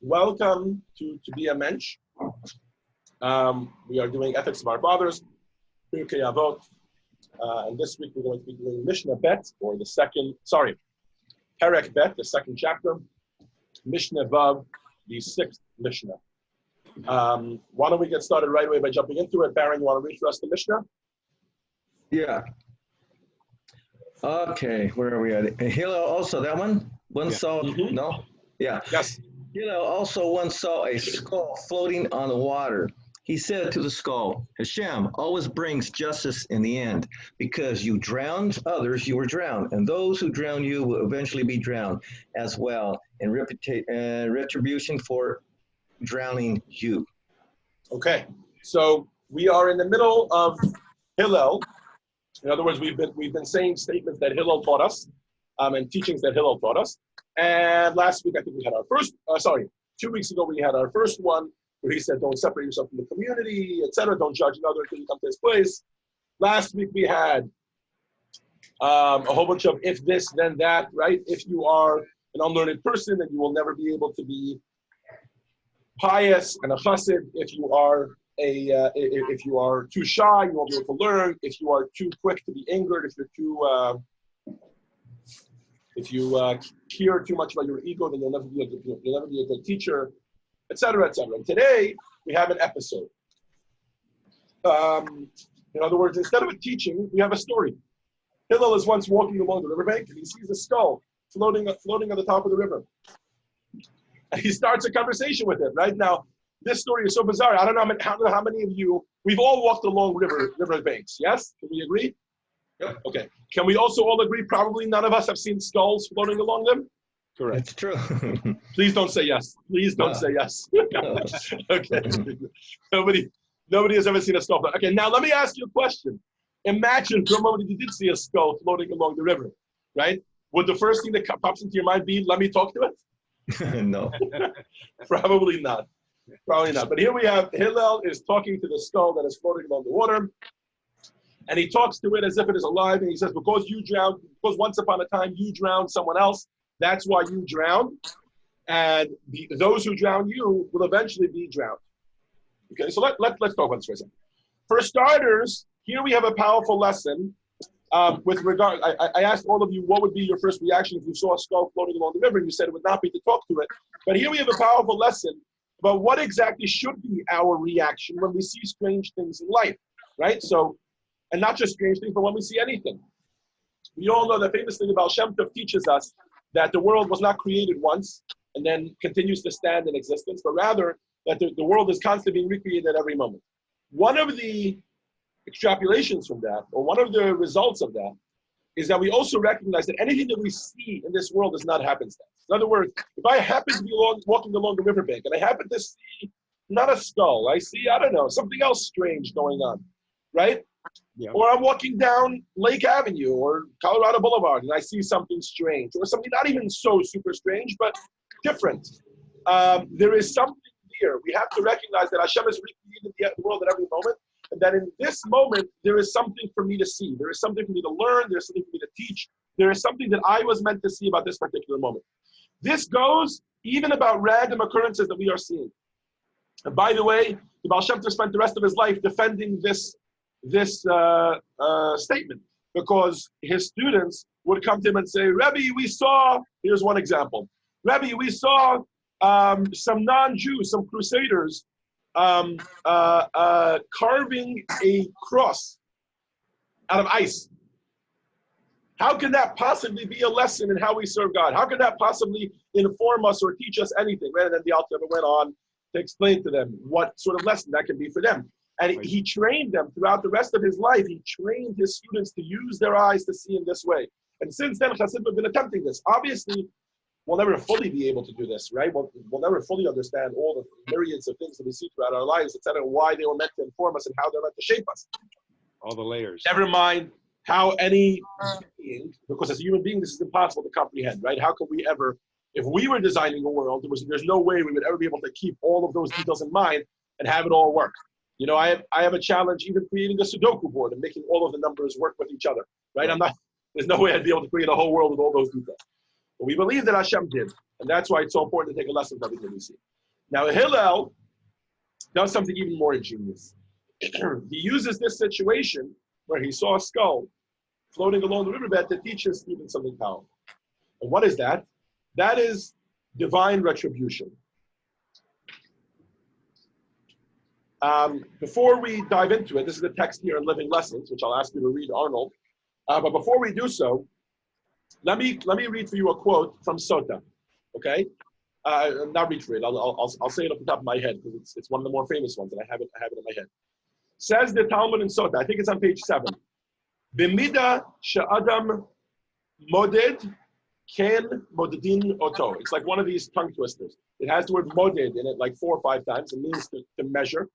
Welcome to be a Mensch. We are doing Ethics of Our Fathers, Pirkei Avot, and this week we're going to be doing Mishnah Bet, or Perek Bet, the second chapter, Mishnah Vav, the sixth Mishnah. Why don't we get started right away by jumping into it? Baron, you want to read for us the Mishnah? Yeah. Okay, where are we at? Hillel also, that one? Saw, no? Yeah. Yes. Hillel also once saw a skull floating on the water. He said to the skull, Hashem always brings justice in the end. Because you drowned others, you were drowned. And those who drown you will eventually be drowned as well in retribution for drowning you. Okay. So we are in the middle of Hillel. In other words, we've been saying statements that Hillel taught us, and teachings that Hillel taught us. And last week, I think we had our first, 2 weeks ago, we had our first one where he said, don't separate yourself from the community, etc. Don't judge another until you come to his place. Last week, we had a whole bunch of if this, then that, right? If you are an unlearned person, then you will never be able to be pious and a chassid. If you are too shy, you won't be able to learn. If you are too quick to be angered, if you care too much about your ego, then you'll never be a good teacher, etc., etc. And today we have an episode. In other words, instead of a teaching, we have a story. Hillel is once walking along the riverbank and he sees a skull floating on the top of the river. And he starts a conversation with it. Right now, this story is so bizarre. I don't know how many of you, we've all walked along river banks. Yes? Can we agree? Yep. Okay. Can we also all agree probably none of us have seen skulls floating along them? Correct. It's true. Please don't say yes. Please don't say yes. Okay. Nobody has ever seen a skull. Okay, now let me ask you a question. Imagine for a moment if you did see a skull floating along the river, right? Would the first thing that pops into your mind be, let me talk to it? No. Probably not. Probably not. But here we have Hillel is talking to the skull that is floating along the water. And he talks to it as if it is alive. And he says, because once upon a time you drowned someone else, that's why you drowned. And those who drown you will eventually be drowned. Okay, so let's talk about this for a second. For starters, here we have a powerful lesson with regard. I asked all of you what would be your first reaction if you saw a skull floating along the river, and you said it would not be to talk to it. But here we have a powerful lesson about what exactly should be our reaction when we see strange things in life, right? So, and not just strange things, but when we see anything. We all know the famous thing about Shem Tov teaches us that the world was not created once and then continues to stand in existence, but rather that the world is constantly being recreated at every moment. One of the extrapolations from that, or one of the results of that, is that we also recognize that anything that we see in this world is not happenstance. In other words, if I happen to be walking along the riverbank and I happen to see not a skull, I see, I don't know, something else strange going on, right? Yeah. Or I'm walking down Lake Avenue or Colorado Boulevard and I see something strange, or something not even so super strange, but different. There is something here. We have to recognize that Hashem has recreated the world at every moment, and that in this moment, there is something for me to see. There is something for me to learn. There's something for me to teach. There is something that I was meant to see about this particular moment. This goes even about random occurrences that we are seeing. And by the way, the Baal Shem Tov spent the rest of his life defending this statement, because his students would come to him and say, Rebbe, we saw, here's one example. Rebbe, we saw some non-Jews, some crusaders, carving a cross out of ice. How can that possibly be a lesson in how we serve God? How can that possibly inform us or teach us anything? Right? And then the Alter Rebbe went on to explain to them what sort of lesson that can be for them. And he trained them throughout the rest of his life. He trained his students to use their eyes to see in this way. And since then, Chassidim have been attempting this. Obviously, we'll never fully be able to do this, right? We'll never fully understand all the myriads of things that we see throughout our lives, etc., why they were meant to inform us and how they're meant to shape us. All the layers. Never mind how any being, because as a human being, this is impossible to comprehend, right? How could we ever, if we were designing a world, there's no way we would ever be able to keep all of those details in mind and have it all work. You know, I have a challenge even creating a Sudoku board and making all of the numbers work with each other, right? There's no way I'd be able to create a whole world with all those details. But we believe that Hashem did. And that's why it's so important to take a lesson from everything we see. Now, Hillel does something even more ingenious. He uses this situation where he saw a skull floating along the riverbed to teach his students something powerful. And what is that? That is divine retribution. Before we dive into it, this is the text here in Living Lessons, which I'll ask you to read, Arnold. But before we do so, let me read for you a quote from Sota. Okay, not read for it. I'll say it off the top of my head because it's one of the more famous ones, and I have it in my head. Says the Talmud in Sota. I think it's on page 7. B'mida she'adam moded ken modedin oto. It's like one of these tongue twisters. It has the word moded in it like 4 or 5 times. It means to measure.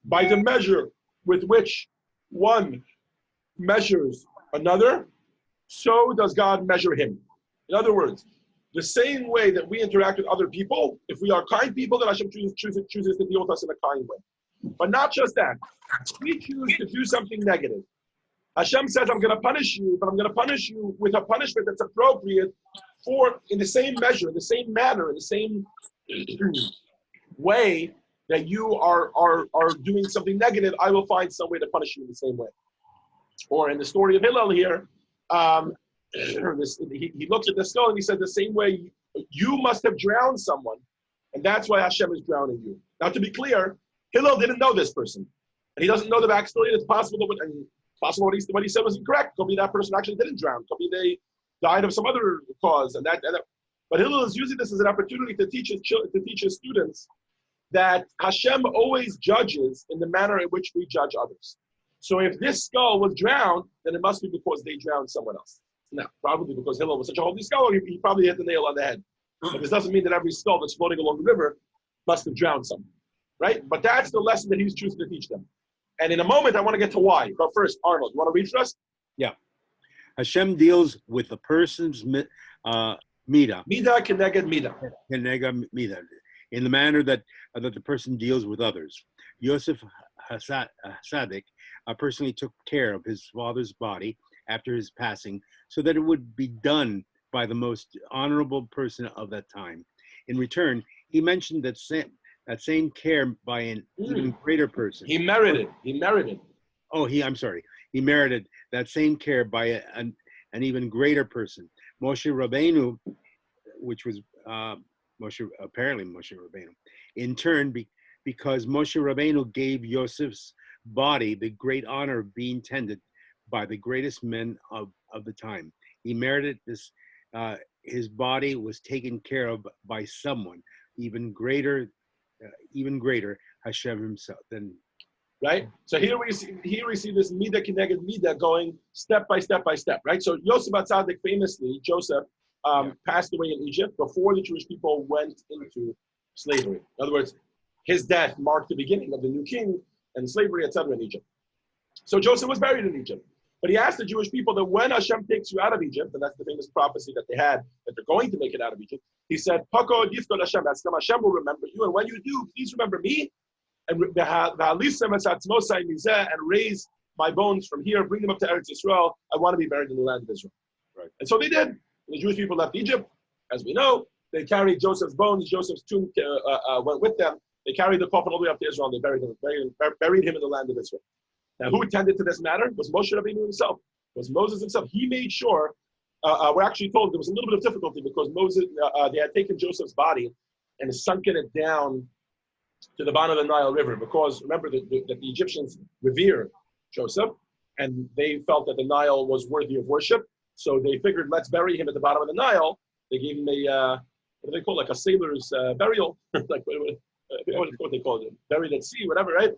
By the measure with which one measures another, so does God measure him. In other words, the same way that we interact with other people, if we are kind people, then Hashem chooses to deal with us in a kind way. But not just that. If we choose to do something negative, Hashem says, I'm going to punish you, but I'm going to punish you with a punishment that's appropriate for, in the same measure, in the same manner, in the same way that you are doing something negative, I will find some way to punish you in the same way. Or in the story of Hillel here, he looks at the skull and he said, the same way you must have drowned someone, and that's why Hashem is drowning you. Now, to be clear, Hillel didn't know this person, and he doesn't know the backstory. And it's possible that what he said was incorrect. Could be that person actually didn't drown. Could be they died of some other cause, but Hillel is using this as an opportunity to teach his students that Hashem always judges in the manner in which we judge others. So if this skull was drowned, then it must be because they drowned someone else. No, probably because Hillel was such a holy scholar, he probably hit the nail on the head. But this doesn't mean that every skull that's floating along the river must have drowned someone, right? But that's the lesson that he's choosing to teach them. And in a moment, I want to get to why. But first, Arnold, you want to read for us? Yeah. Hashem deals with the person's mida. Mida keneged mida. Keneged mida. In the manner that the person deals with others. Yosef Hasadik personally took care of his father's body after his passing so that it would be done by the most honorable person of that time. In return, he mentioned that same care by an even greater person. He merited. Oh, he merited that same care by an even greater person. Moshe Rabbeinu, which was Moshe Rabbeinu. In turn, because Moshe Rabbeinu gave Yosef's body the great honor of being tended by the greatest men of the time. He merited this. His body was taken care of by someone even greater, Hashem himself. Right. So here we see this mida keneged mida going step by step by step. Right. So Yosef Atzadik, famously, Joseph passed away in Egypt before the Jewish people went into slavery. In other words, his death marked the beginning of the new king and slavery, etc. in Egypt. So Joseph was buried in Egypt. But he asked the Jewish people that when Hashem takes you out of Egypt, and that's the famous prophecy that they had, that they're going to make it out of Egypt, he said, Pako yifkod Hashem, that's Hashem will remember you. And when you do, please remember me, and raise my bones from here, bring them up to Eretz Yisrael. I want to be buried in the land of Israel. Right. And so they did. The Jewish people left Egypt, as we know. They carried Joseph's bones. Joseph's tomb went with them. They carried the coffin all the way up to Israel, and they buried him in the land of Israel. Now, who attended to this matter was Moshe Rabbeinu himself. It was Moses himself. He made sure. We're actually told there was a little bit of difficulty because Moses, they had taken Joseph's body and sunken it down to the bottom of the Nile River, because remember that the Egyptians revere Joseph, and they felt that the Nile was worthy of worship. So they figured, let's bury him at the bottom of the Nile. They gave him a what do they call it? Like a sailor's burial, like what they call it, buried at sea, whatever, right?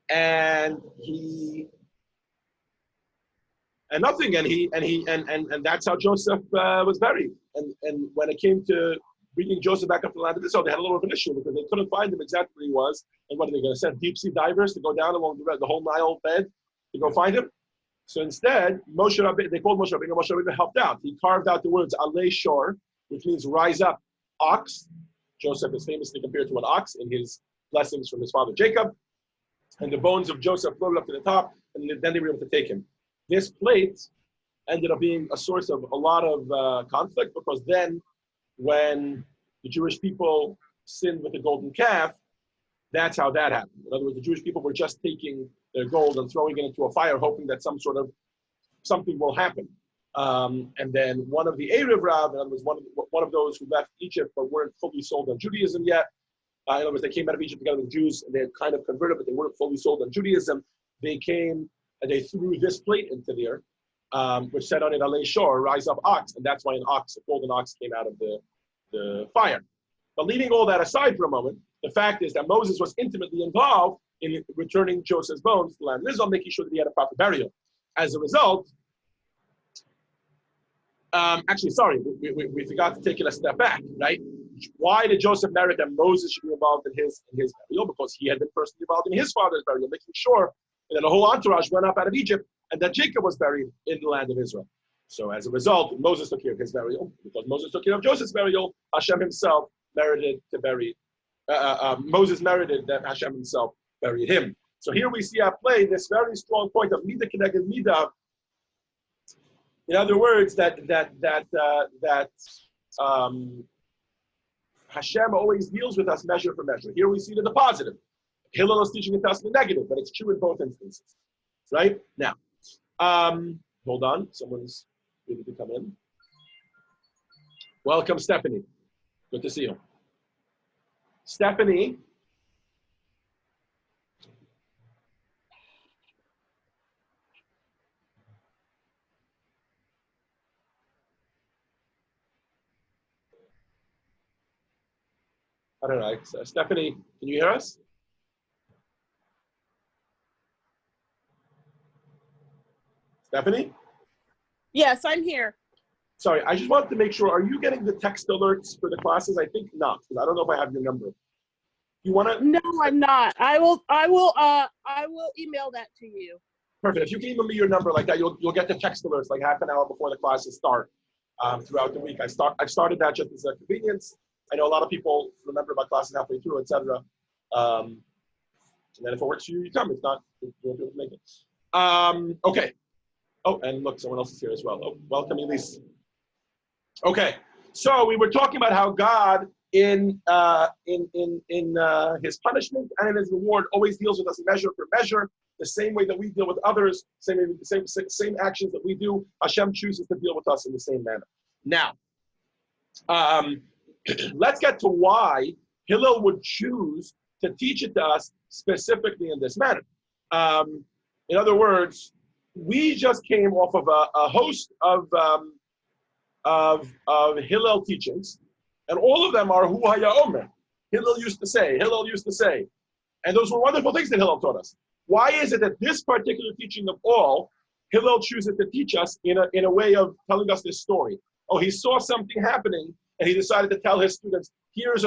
And that's how Joseph was buried. And when it came to bringing Joseph back up to the land of Israel, they had a little of an issue because they couldn't find him exactly where he was. And what are they going to send? Deep sea divers to go down along the whole Nile bed to go find him? So instead, Moshe Rabbeinu, they called Moshe Rabbeinu helped out. He carved out the words Alei Shor, which means rise up, ox. Joseph is famously compared to an ox in his blessings from his father Jacob. And the bones of Joseph floated up to the top, and then they were able to take him. This plate ended up being a source of a lot of conflict, because then when the Jewish people sinned with the golden calf, that's how that happened. In other words, the Jewish people were just taking their gold and throwing it into a fire, hoping that something will happen. And then one of the Erev Rav, in other words, one of those who left Egypt but weren't fully sold on Judaism yet. In other words, they came out of Egypt together with Jews and they had kind of converted, but they weren't fully sold on Judaism. They came and they threw this plate into there, which said on it, Alei Shor, rise up ox. And that's why a golden ox came out of the fire. But leaving all that aside for a moment, the fact is that Moses was intimately involved in returning Joseph's bones to the land of Israel, making sure that he had a proper burial. As a result, we forgot to take it a step back, right? Why did Joseph merit that Moses should be involved in his burial? Because he had been personally involved in his father's burial, making sure that the whole entourage went up out of Egypt and that Jacob was buried in the land of Israel. So as a result, Moses took care of his burial. Because Moses took care of Joseph's burial, Hashem himself merited to bury. Moses merited that Hashem himself buried him. So here we see at play this very strong point of midah keneged midah. In other words, that Hashem always deals with us measure for measure. Here we see the positive. Hillel is teaching us the negative, but it's true in both instances. Right? Now, hold on. Someone's ready to come in. Welcome, Stephanie. Good to see you. Stephanie. I don't know. Stephanie, can you hear us? Stephanie? Yes, I'm here. Sorry, I just wanted to make sure, are you getting the text alerts for the classes? I think not, because I don't know if I have your number. You want to? No, I'm not. I will email that to you. Perfect. If you can email me your number like that, you'll get the text alerts like half an hour before the classes start throughout the week. I've started that just as a convenience. I know a lot of people remember about classes halfway through, etc. And then if it works for you, you come. If not, you won't be able to make it. Okay. Oh, and look, someone else is here as well. Oh, welcome, Elise. Okay. So we were talking about how God, in his punishment and in his reward, always deals with us measure for measure, the same way that we deal with others, same actions that we do. Hashem chooses to deal with us in the same manner. Now, let's get to why Hillel would choose to teach it to us specifically in this manner. In other words, we just came off of a host of Hillel teachings, and all of them are Hu Haya Omer. Hillel used to say, and those were wonderful things that Hillel taught us. Why is it that this particular teaching of all, Hillel chooses to teach us in a way of telling us this story? Oh, he saw something happening, and he decided to tell his students, here's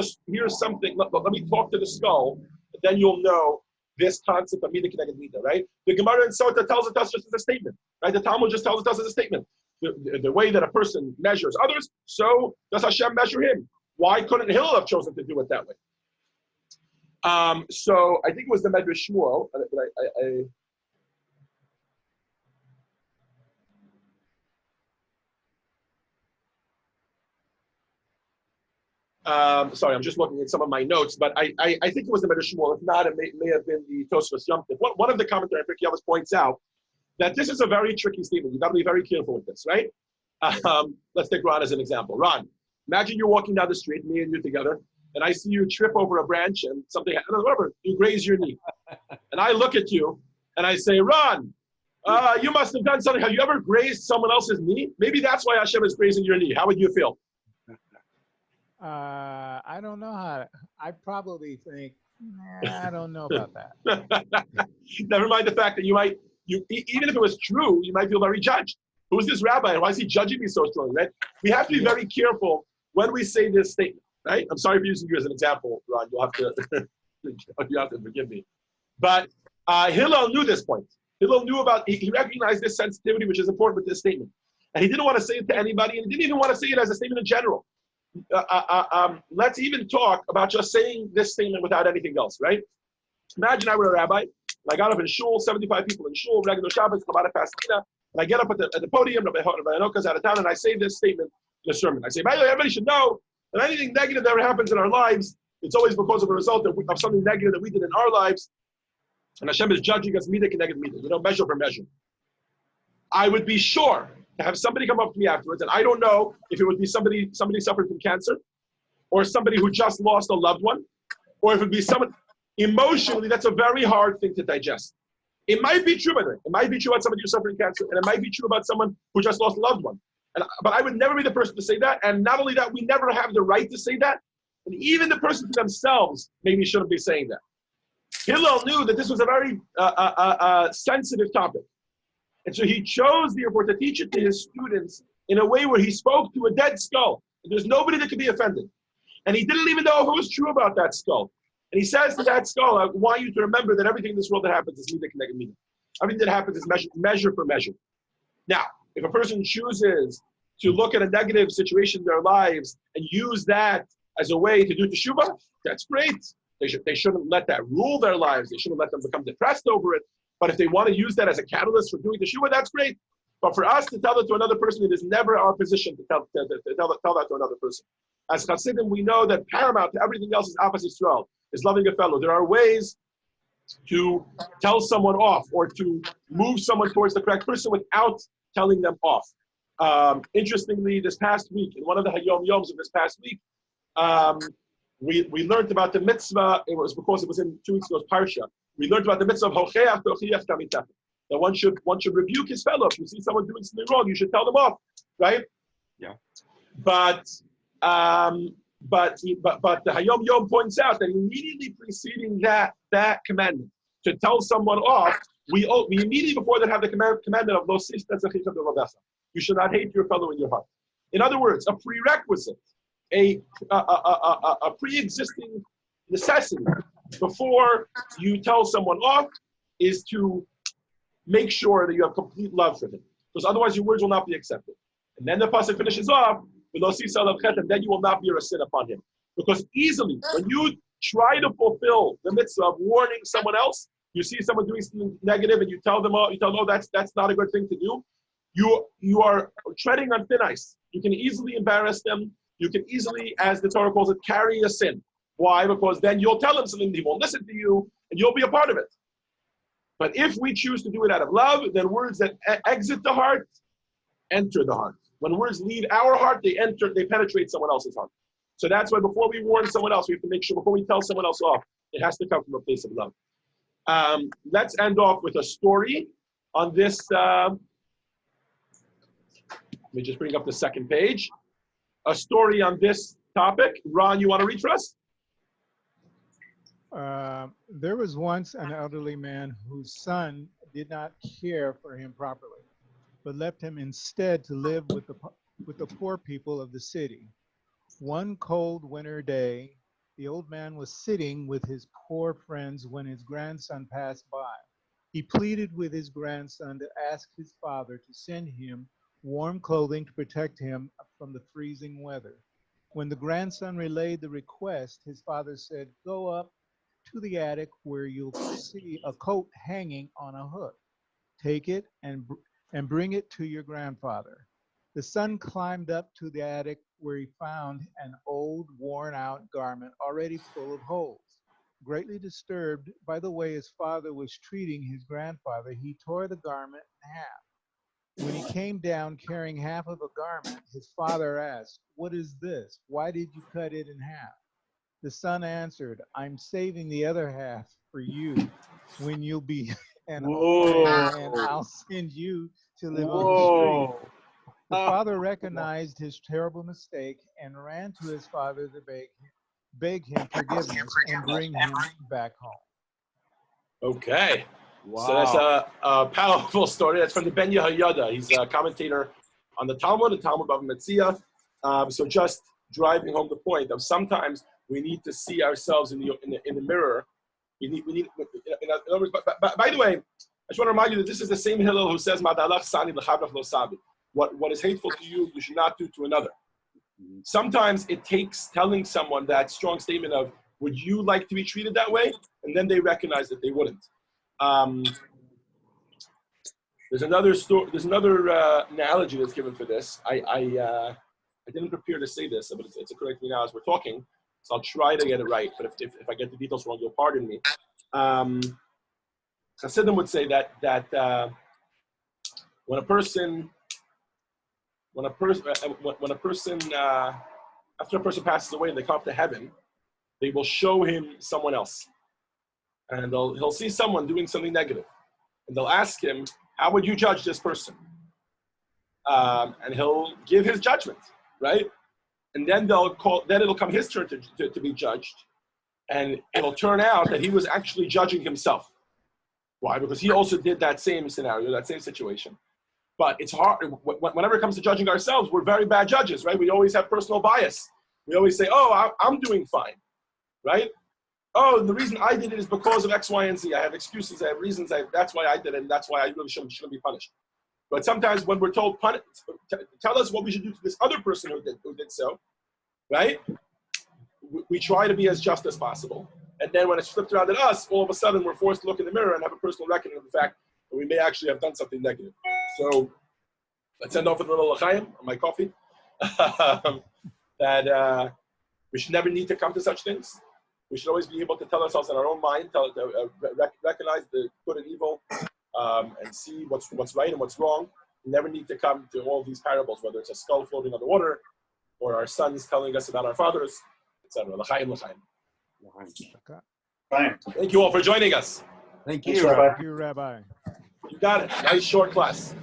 something, let me talk to the skull, then you'll know this concept of midah keneged midah, right? The Gemara in Sota tells it us just as a statement, right? The Talmud just tells it us as a statement. The way that a person measures others, so does Hashem measure him. Why couldn't Hillel have chosen to do it that way? So I think it was the Medrash Shmuel, sorry, I'm just looking at some of my notes, but I think it was the Medrash Shmuel. If not, it may have been the Tosfos Yom Tov. One of the commentaries, Pirkei points out that this is a very tricky statement. You've got to be very careful with this, right? Let's take Ron as an example. Ron, imagine you're walking down the street, me and you together, and I see you trip over a branch and something, whatever, you graze your knee. And I look at you and I say, Ron, you must have done something. Have you ever grazed someone else's knee? Maybe that's why Hashem is grazing your knee. How would you feel? I don't know I probably think, I don't know about that. Never mind the fact that even if it was true, you might feel very judged. Who's this rabbi and why is he judging me so strongly, right? We have to be very careful when we say this statement, right? I'm sorry for using you as an example, Ron. You'll have to forgive me. But Hillel knew this point. Hillel knew he recognized this sensitivity, which is important with this statement. And he didn't want to say it to anybody, and he didn't even want to say it as a statement in general. Let's even talk about just saying this statement without anything else, right? Imagine I were a rabbi, and I got up in shul, 75 people in shul, regular Shabbos, Chabad Pastina, and I get up at the podium, Rabbi Anoka's out of town, and I say this statement in a sermon. I say, by the way, everybody should know And anything negative that ever happens in our lives, it's always because of a result of something negative that we did in our lives. And Hashem is judging us midah k'neged midah, measure for measure. I would be sure to have somebody come up to me afterwards, and I don't know if it would be somebody suffering from cancer, or somebody who just lost a loved one, or if it would be someone, emotionally, that's a very hard thing to digest. It might be true, by the way. It might be true about somebody who's suffering cancer, and it might be true about someone who just lost a loved one. But I would never be the person to say that, and not only that, we never have the right to say that, and even the person themselves maybe shouldn't be saying that. Hillel knew that this was a very sensitive topic. And so he chose, therefore, to teach it to his students in a way where he spoke to a dead skull. There's nobody that could be offended. And he didn't even know if it was true about that skull. And he says to that skull, I want you to remember that everything in this world that happens is midah k'neged midah. Everything that happens is measure for measure. Now, if a person chooses to look at a negative situation in their lives and use that as a way to do teshuvah, that's great. They shouldn't let that rule their lives. They shouldn't let them become depressed over it. But if they want to use that as a catalyst for doing teshuvah, that's great. But for us to tell it to another person, it is never our position to tell that to another person. As Hasidim, we know that paramount to everything else is opposite Yisrael, is loving a fellow. There are ways to tell someone off or to move someone towards the correct person without telling them off. Interestingly, this past week, in one of the Hayom Yoms of this past week, we learned about the mitzvah. It was because it was in 2 weeks ago's Parsha. We learned about the mitzvah of Hocheach Tochiach Tamitecha. That one should rebuke his fellow. If you see someone doing something wrong, you should tell them off, right? Yeah. But the Hayom Yom points out that immediately preceding that commandment to tell someone off, we immediately before that have the commandment of Lo sista tzachich b'vavecha. You should not hate your fellow in your heart. In other words, a prerequisite, a pre-existing necessity before you tell someone off is to make sure that you have complete love for him, because otherwise your words will not be accepted. And then the pasuk finishes off, and then you will not be a sin upon him. Because easily, when you try to fulfill the mitzvah of warning someone else, you see someone doing something negative, and you tell them, oh, that's not a good thing to do. You are treading on thin ice. You can easily embarrass them. You can easily, as the Torah calls it, carry a sin. Why? Because then you'll tell him something, he won't listen to you, and you'll be a part of it. But if we choose to do it out of love, then words that exit the heart enter the heart. When words leave our heart, they penetrate someone else's heart. So that's why before we warn someone else, we have to make sure before we tell someone else off, it has to come from a place of love. Let's end off with a story on this. Let me just bring up the second page. A story on this topic. Ron, you want to read for us? There was once an elderly man whose son did not care for him properly, but left him instead to live with the poor people of the city. One cold winter day, the old man was sitting with his poor friends when his grandson passed by. He pleaded with his grandson to ask his father to send him warm clothing to protect him from the freezing weather. When the grandson relayed the request, his father said, "Go up to the attic where you'll see a coat hanging on a hook. Take it and bring it to your grandfather." The son climbed up to the attic where he found an old, worn-out garment already full of holes. Greatly disturbed by the way his father was treating his grandfather, he tore the garment in half. When he came down carrying half of a garment, his father asked, "What is this? Why did you cut it in half?" The son answered, "I'm saving the other half for you when you'll be an old man, and I'll send you to live on the street." The father recognized his terrible mistake and ran to his father to beg him forgiveness and bring him back home. Okay. Wow. So that's a powerful story. That's from the Ben Yehoyada. He's a commentator on the Talmud of Metzia. So just driving home the point of sometimes we need to see ourselves in the mirror. In other words, by the way, I just want to remind you that this is the same Hillel who says, "Madalach sani l'chavrach lo sabi." What is hateful to you, you should not do to another. Sometimes it takes telling someone that strong statement of, "Would you like to be treated that way?" And then they recognize that they wouldn't. There's another story. There's another analogy that's given for this. I didn't prepare to say this, but it's occurring to me now as we're talking, so I'll try to get it right. But if I get the details wrong, you'll pardon me. Chassidim would say that when a person after a person passes away and they come up to heaven, they will show him someone else, and he'll see someone doing something negative, and they'll ask him, "How would you judge this person?" And he'll give his judgment, right? And then it'll come his turn to be judged, and it'll turn out that he was actually judging himself. Why? Because he also did that same scenario, that same situation. But it's hard, whenever it comes to judging ourselves, we're very bad judges, right? We always have personal bias. We always say, oh, I'm doing fine, right? Oh, the reason I did it is because of X, Y, and Z. I have excuses, I have reasons, that's why I did it, and that's why I really shouldn't be punished. But sometimes when we're told, tell us what we should do to this other person who did so, right? We try to be as just as possible. And then when it's flipped around at us, all of a sudden we're forced to look in the mirror and have a personal reckoning of the fact that we may actually have done something negative. So let's end off with a little l'chaim on my coffee. That we should never need to come to such things. We should always be able to tell ourselves in our own mind, recognize the good and evil, and see what's right and what's wrong. We never need to come to all these parables, whether it's a skull floating on the water, or our sons telling us about our fathers, etc. L'chaim, l'chaim. Thank you all for joining us. Thank you. Thank you, Rabbi. You got it. Nice short class.